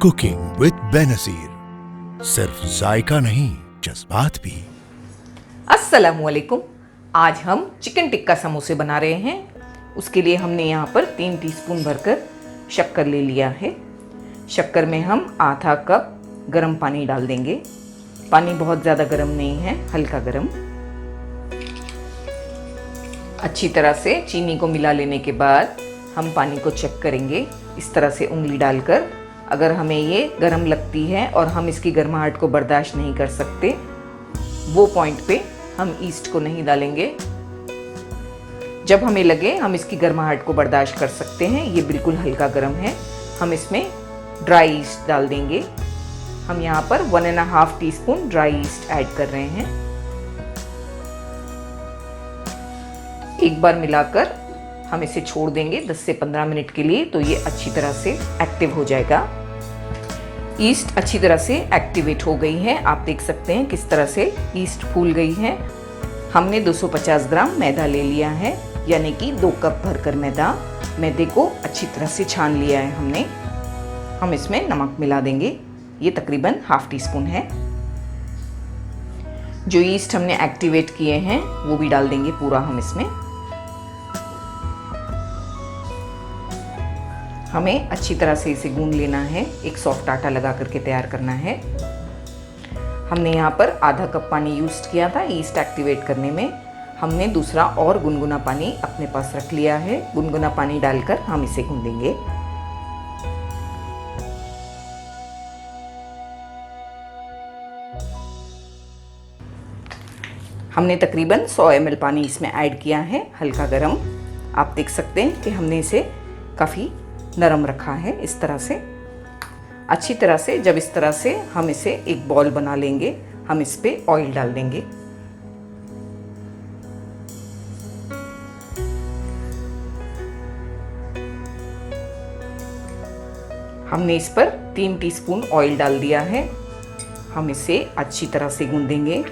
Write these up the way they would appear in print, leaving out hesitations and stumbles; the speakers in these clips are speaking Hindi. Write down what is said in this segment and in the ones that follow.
कुकिंग विद बेनजीर, सिर्फ जायका नहीं जज्बात भी। अस्सलामुअलैकुम। आज हम चिकन टिक्का समोसे बना रहे हैं। उसके लिए हमने यहाँ पर 3 टीस्पून भरकर शक्कर ले लिया है। शक्कर में हम आधा कप गर्म पानी डाल देंगे। पानी बहुत ज़्यादा गर्म नहीं है, हल्का गर्म। अच्छी तरह से चीनी को मिला लेने के बाद हम पानी को चेक करेंगे इस तरह से उंगली डालकर। अगर हमें ये गर्म लगती है और हम इसकी गर्माहट को बर्दाश्त नहीं कर सकते, वो पॉइंट पे हम ईस्ट को नहीं डालेंगे। जब हमें लगे हम इसकी गर्माहट को बर्दाश्त कर सकते हैं, ये बिल्कुल हल्का गर्म है, हम इसमें ड्राई ईस्ट डाल देंगे। हम यहाँ पर 1.5 टीस्पून ड्राई ईस्ट ऐड कर रहे हैं। एक बार मिलाकर हम इसे छोड़ देंगे 10 से 15 मिनट के लिए, तो ये अच्छी तरह से एक्टिव हो जाएगा। ईस्ट अच्छी तरह से एक्टिवेट हो गई है। आप देख सकते हैं किस तरह से ईस्ट फूल गई है। हमने 250 ग्राम मैदा ले लिया है, यानी कि 2 कप भरकर मैदा। मैदे को अच्छी तरह से छान लिया है हमने। हम इसमें नमक मिला देंगे, ये तकरीबन 1/2 टीस्पून है। जो ईस्ट हमने एक्टिवेट किए हैं वो भी डाल देंगे पूरा हम इसमें। हमें अच्छी तरह से इसे गूंद लेना है, एक सॉफ्ट आटा लगा करके तैयार करना है। हमने यहाँ पर आधा कप पानी यूज़ किया था ईस्ट एक्टिवेट करने में। हमने दूसरा और गुनगुना पानी अपने पास रख लिया है। गुनगुना पानी डालकर हम इसे गूंदेंगे। हमने तकरीबन 100 ml पानी इसमें ऐड किया है, हल्का गर्म। आप देख सकते हैं कि हमने इसे काफ़ी नरम रखा है इस तरह से। अच्छी तरह से जब इस तरह से हम इसे एक बॉल बना लेंगे, हम इस पे ऑयल डाल देंगे। हमने इस पर 3 टीस्पून ऑयल डाल दिया है। हम इसे अच्छी तरह से गूंदेंगे।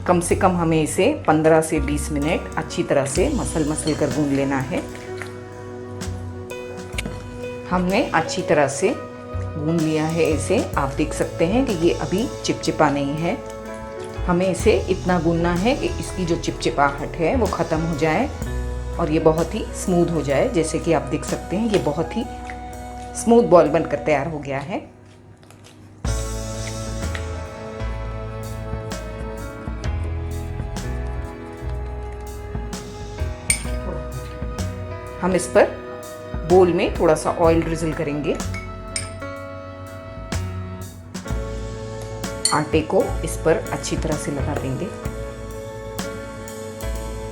कम से कम हमें इसे 15 से 20 मिनट अच्छी तरह से मसल कर गूंद लेना है। हमने अच्छी तरह से गूंद लिया है इसे। आप देख सकते हैं कि ये अभी चिपचिपा नहीं है। हमें इसे इतना गूंदना है कि इसकी जो चिपचिपाहट है वो ख़त्म हो जाए और ये बहुत ही स्मूथ हो जाए। जैसे कि आप देख सकते हैं ये बहुत ही स्मूथ बॉल बनकर तैयार हो गया है। हम इस पर बोल में थोड़ा सा ऑयल ड्रिजल करेंगे। आटे को इस पर अच्छी तरह से लगा देंगे।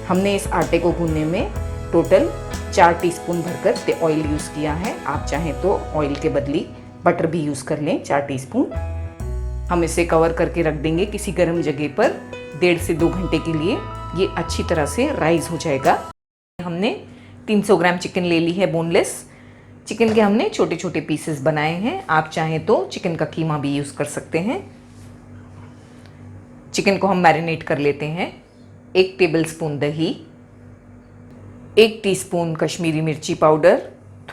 हमने इस आटे को गूंदने में टोटल 4 टीस्पून भरकर ऑयल यूज़ किया है। आप चाहें तो ऑयल के बदले बटर भी यूज़ कर लें, 4 टीस्पून। हम इसे कवर करके रख देंगे किसी गर्म जगह पर 1.5 से 2 घंटे के लिए। ये अच्छी तरह से राइज हो जाएगा। हमने 300 ग्राम चिकन ले ली है, बोनलेस चिकन के हमने छोटे छोटे पीसेस बनाए हैं। आप चाहें तो चिकन का कीमा भी यूज़ कर सकते हैं। चिकन को हम मैरिनेट कर लेते हैं। 1 टेबलस्पून दही, 1 टीस्पून कश्मीरी मिर्ची पाउडर,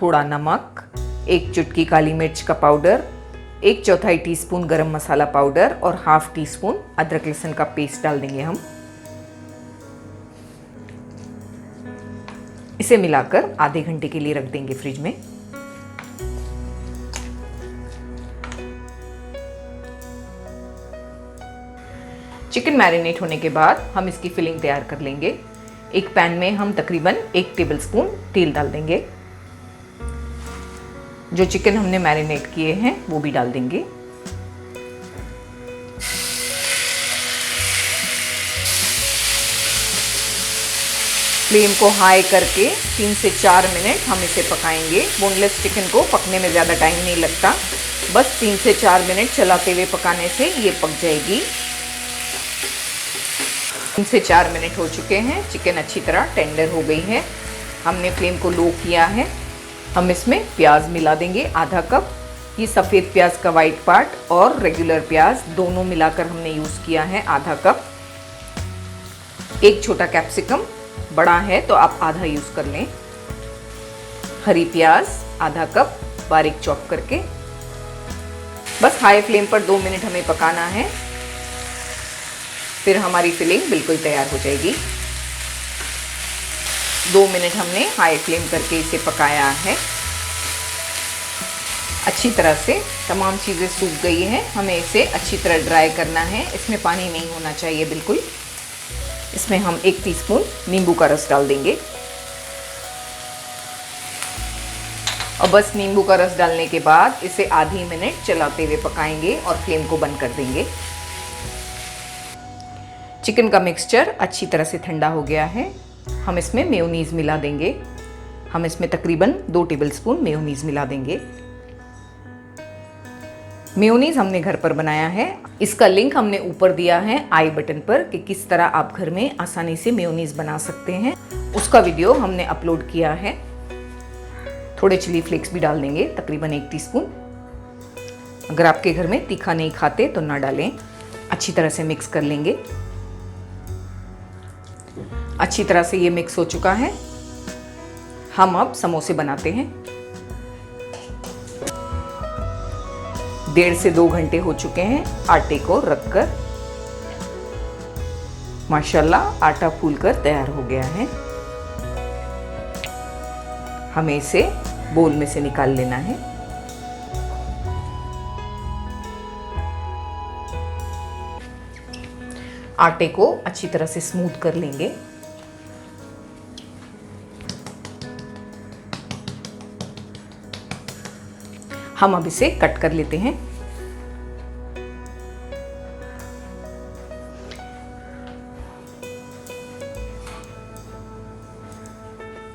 थोड़ा नमक, 1 चुटकी काली मिर्च का पाउडर, 1/4 टीस्पून गरम मसाला पाउडर और 1/2 टीस्पून अदरक लहसुन का पेस्ट डाल देंगे हम। इसे मिलाकर आधे घंटे के लिए रख देंगे फ्रिज में। चिकन मैरिनेट होने के बाद हम इसकी फिलिंग तैयार कर लेंगे। एक पैन में हम तकरीबन 1 टेबलस्पून तेल डाल देंगे। जो चिकन हमने मैरिनेट किए हैं वो भी डाल देंगे। फ्लेम को हाई करके 3 से 4 मिनट हम इसे पकाएंगे। बोनलेस चिकन को पकने में ज़्यादा टाइम नहीं लगता, बस 3 से 4 मिनट चलाते हुए पकाने से ये पक जाएगी। 3 से 4 मिनट हो चुके हैं, चिकन अच्छी तरह टेंडर हो गई है। हमने फ्लेम को लो किया है। हम इसमें प्याज मिला देंगे, आधा कप। ये सफ़ेद प्याज का वाइट पार्ट और रेगुलर प्याज दोनों मिलाकर हमने यूज़ किया है, आधा कप। 1 छोटा कैप्सिकम, बड़ा है तो आप आधा यूज़ कर लें। हरी प्याज आधा कप बारीक चॉप करके, बस हाई फ्लेम पर 2 मिनट हमें पकाना है, फिर हमारी फिलिंग बिल्कुल तैयार हो जाएगी। 2 मिनट हमने हाई फ्लेम करके इसे पकाया है। अच्छी तरह से तमाम चीज़ें सूख गई हैं। हमें इसे अच्छी तरह ड्राई करना है। इसमें पानी नहीं होना चाहिए बिल्कुल। इसमें हम 1 टीस्पून नींबू का रस डाल देंगे और बस नींबू का रस डालने के बाद इसे आधी मिनट चलाते हुए पकाएंगे और फ्लेम को बंद कर देंगे। चिकन का मिक्सचर अच्छी तरह से ठंडा हो गया है। हम इसमें मेयोनीज़ मिला देंगे। हम इसमें तकरीबन 2 टेबलस्पून मेयोनीज़ मिला देंगे। मेयोनीज़ हमने घर पर बनाया है। इसका लिंक हमने ऊपर दिया है आई बटन पर कि किस तरह आप घर में आसानी से मेयोनीज़ बना सकते हैं। उसका वीडियो हमने अपलोड किया है। थोड़े चिली फ्लेक्स भी डाल देंगे, तकरीबन 1 टीस्पून। अगर आपके घर में तीखा नहीं खाते तो ना डालें। अच्छी तरह से मिक्स कर लेंगे। अच्छी तरह से ये मिक्स हो चुका है। हम अब समोसे बनाते हैं। 1.5 से 2 घंटे हो चुके हैं आटे को रखकर। माशाल्लाह आटा फूलकर तैयार हो गया है। हमें इसे बोल में से निकाल लेना है। आटे को अच्छी तरह से स्मूथ कर लेंगे। हम अब इसे कट कर लेते हैं।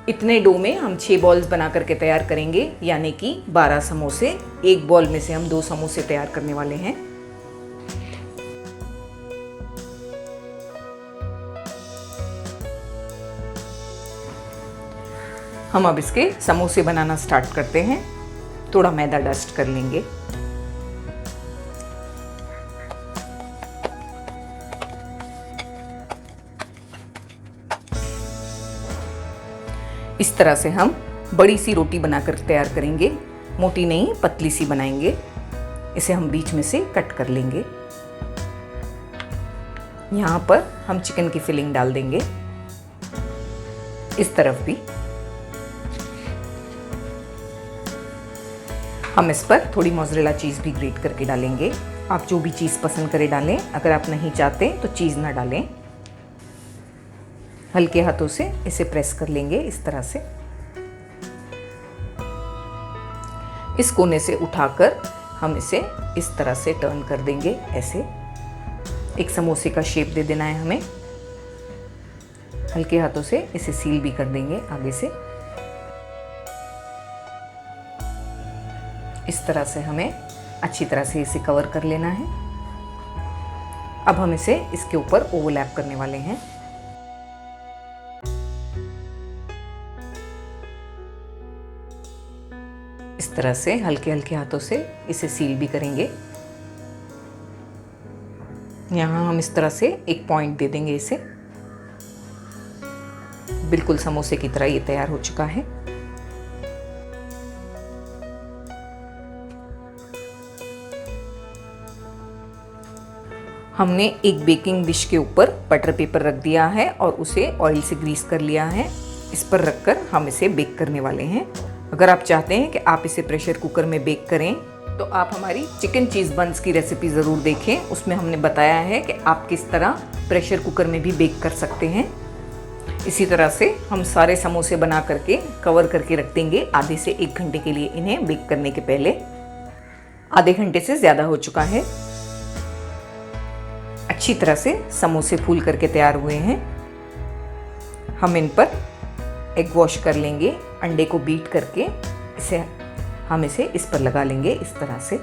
इतने डो में हम 6 बॉल्स बना करके तैयार करेंगे, यानी कि 12 समोसे। 1 बॉल में से हम 2 समोसे तैयार करने वाले हैं। हम अब इसके समोसे बनाना स्टार्ट करते हैं। थोड़ा मैदा डस्ट कर लेंगे। इस तरह से हम बड़ी सी रोटी बनाकर तैयार करेंगे। मोटी नहीं, पतली सी बनाएंगे। इसे हम बीच में से कट कर लेंगे। यहाँ पर हम चिकन की फिलिंग डाल देंगे, इस तरफ भी। हम इस पर थोड़ी मोज़रेला चीज़ भी ग्रेट करके डालेंगे। आप जो भी चीज़ पसंद करें डालें। अगर आप नहीं चाहते तो चीज़ ना डालें। हल्के हाथों से इसे प्रेस कर लेंगे इस तरह से। इस कोने से उठाकर हम इसे इस तरह से टर्न कर देंगे। ऐसे एक समोसे का शेप दे देना है हमें। हल्के हाथों से इसे सील भी कर देंगे आगे से। इस तरह से हमें अच्छी तरह से इसे कवर कर लेना है। अब हम इसे इसके ऊपर ओवरलैप करने वाले हैं। इस तरह से हल्के हल्के हाथों से इसे सील भी करेंगे। यहाँ हम इस तरह से एक पॉइंट दे देंगे इसे। बिल्कुल समोसे की तरह ये तैयार हो चुका है। हमने एक बेकिंग डिश के ऊपर बटर पेपर रख दिया है और उसे ऑयल से ग्रीस कर लिया है। इस पर रखकर हम इसे बेक करने वाले हैं। अगर आप चाहते हैं कि आप इसे प्रेशर कुकर में बेक करें तो आप हमारी चिकन चीज़ बंस की रेसिपी ज़रूर देखें। उसमें हमने बताया है कि आप किस तरह प्रेशर कुकर में भी बेक कर सकते हैं। इसी तरह से हम सारे समोसे बना करके कवर करके रख देंगे आधे से 1 घंटे के लिए। इन्हें बेक करने के पहले आधे घंटे से ज़्यादा हो चुका है। अच्छी तरह से समोसे फूल करके तैयार हुए हैं। हम इन पर एग वॉश कर लेंगे। अंडे को बीट करके हम इसे इस पर लगा लेंगे इस तरह से।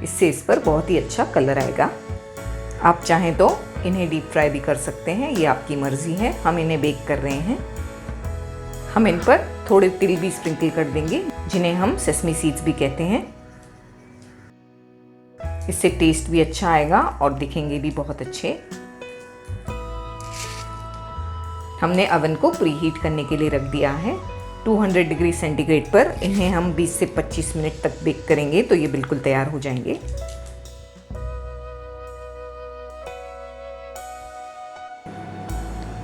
इससे इस पर बहुत ही अच्छा कलर आएगा। आप चाहें तो इन्हें डीप फ्राई भी कर सकते हैं, ये आपकी मर्ज़ी है। हम इन्हें बेक कर रहे हैं। हम इन पर थोड़े तिल भी स्प्रिंकल कर देंगे, जिन्हें हम सेसमी सीड्स भी कहते हैं। इससे टेस्ट भी अच्छा आएगा और दिखेंगे भी बहुत अच्छे। हमने अवन को प्री हीट करने के लिए रख दिया है। 200 डिग्री सेंटीग्रेड पर इन्हें हम 20 से 25 मिनट तक बेक करेंगे तो ये बिल्कुल तैयार हो जाएंगे।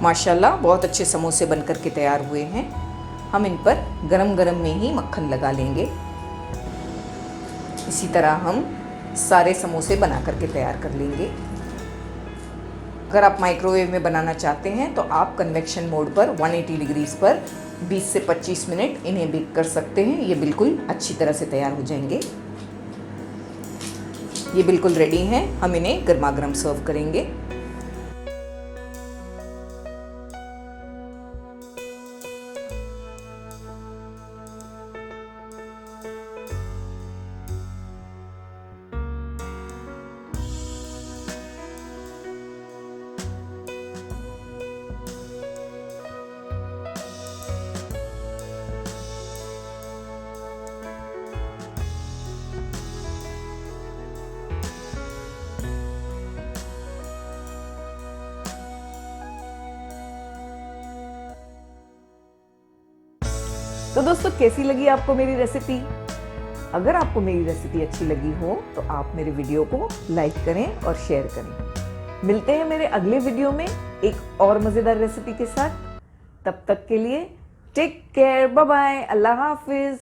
माशाल्लाह बहुत अच्छे समोसे बनकर के तैयार हुए हैं। हम इन पर गरम गरम में ही मक्खन लगा लेंगे। इसी तरह हम सारे समोसे बना करके तैयार कर लेंगे। अगर आप माइक्रोवेव में बनाना चाहते हैं तो आप कन्वेक्शन मोड पर 180 डिग्रीज पर 20 से 25 मिनट इन्हें बेक कर सकते हैं। ये बिल्कुल अच्छी तरह से तैयार हो जाएंगे। ये बिल्कुल रेडी हैं। हम इन्हें गर्मा गर्म सर्व करेंगे। तो दोस्तों कैसी लगी आपको मेरी रेसिपी? अगर आपको मेरी रेसिपी अच्छी लगी हो तो आप मेरे वीडियो को लाइक करें और शेयर करें। मिलते हैं मेरे अगले वीडियो में एक और मज़ेदार रेसिपी के साथ। तब तक के लिए टेक केयर, बाय बाय, अल्लाह हाफिज।